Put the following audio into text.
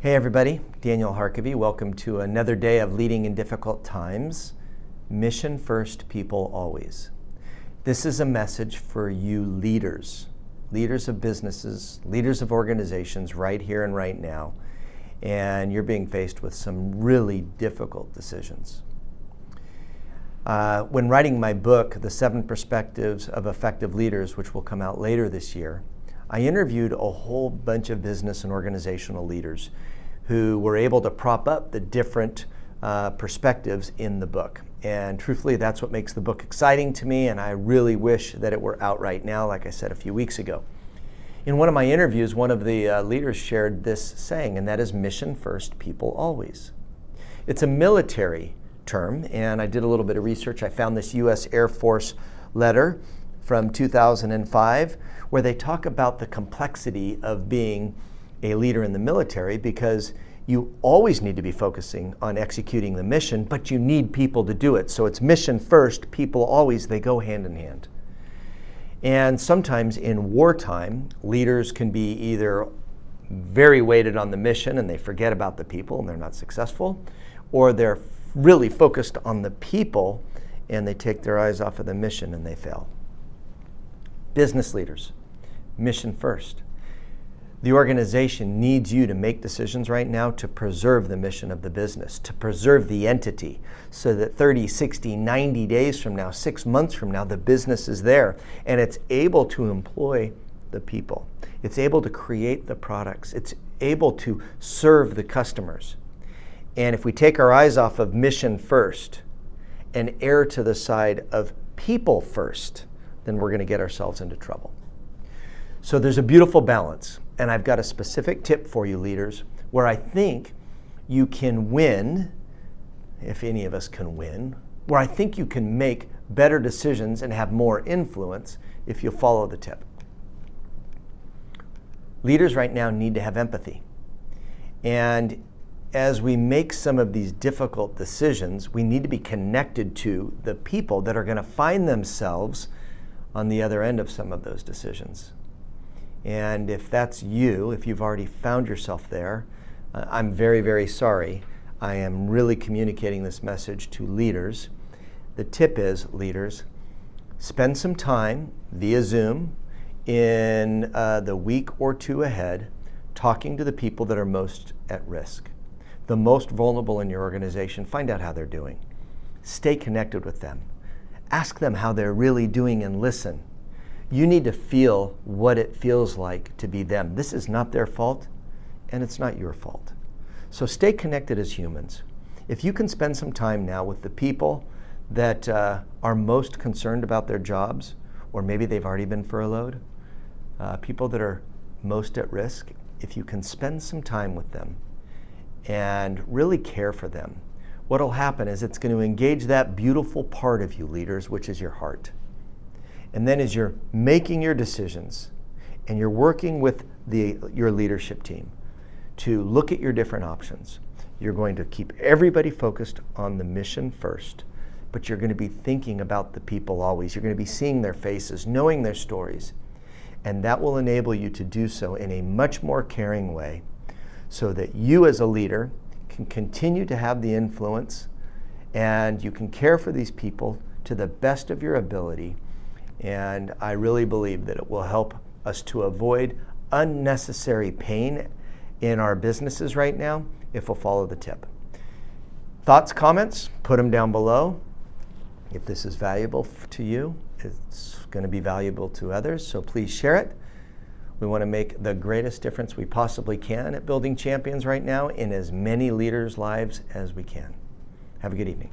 Hey everybody, Daniel Harkavy. Welcome to another day of Leading in Difficult Times. Mission first, people always. This is a message for you leaders of businesses, leaders of organizations right here and right now. And you're being faced with some really difficult decisions. When writing my book, The 7 Perspectives of Effective Leaders, which will come out later this year, I interviewed a whole bunch of business and organizational leaders who were able to prop up the different perspectives in the book. And truthfully, that's what makes the book exciting to me, and I really wish that it were out right now, like I said a few weeks ago. In one of my interviews, one of the leaders shared this saying, and that is mission first, people always. It's a military term, and I did a little bit of research. I found this U.S. Air Force letter from 2005 where they talk about the complexity of being a leader in the military, because you always need to be focusing on executing the mission, but you need people to do it. So it's mission first, people always, they go hand in hand. And sometimes in wartime, leaders can be either very weighted on the mission and they forget about the people and they're not successful, or they're really focused on the people and they take their eyes off of the mission and they fail. Business leaders, mission first. The organization needs you to make decisions right now to preserve the mission of the business, to preserve the entity, so that 30, 60, 90 days from now, 6 months from now, the business is there and it's able to employ the people. It's able to create the products. It's able to serve the customers. And if we take our eyes off of mission first and err to the side of people first, then we're going to get ourselves into trouble. So there's a beautiful balance. And I've got a specific tip for you leaders where I think you can win, if any of us can win, where I think you can make better decisions and have more influence if you follow the tip. Leaders right now need to have empathy. And as we make some of these difficult decisions, we need to be connected to the people that are going to find themselves on the other end of some of those decisions. And if that's you, if you've already found yourself there, I'm very, very sorry. I am really communicating this message to leaders. The tip is, leaders, spend some time via Zoom in the week or two ahead talking to the people that are most at risk, the most vulnerable in your organization. Find out how they're doing. Stay connected with them. Ask them how they're really doing and listen. You need to feel what it feels like to be them. This is not their fault, and it's not your fault. So stay connected as humans. If you can spend some time now with the people that are most concerned about their jobs, or maybe they've already been furloughed, people that are most at risk, if you can spend some time with them and really care for them, what will happen is it's going to engage that beautiful part of you leaders, which is your heart. And then as you're making your decisions and you're working with your leadership team to look at your different options, you're going to keep everybody focused on the mission first, but you're going to be thinking about the people always. You're going to be seeing their faces, knowing their stories, and that will enable you to do so in a much more caring way so that you as a leader can continue to have the influence and you can care for these people to the best of your ability. And I really believe that it will help us to avoid unnecessary pain in our businesses right now if we'll follow the tip. Thoughts, comments, put them down below. If this is valuable to you, it's going to be valuable to others, so please share it. We want to make the greatest difference we possibly can at Building Champions right now in as many leaders' lives as we can. Have a good evening.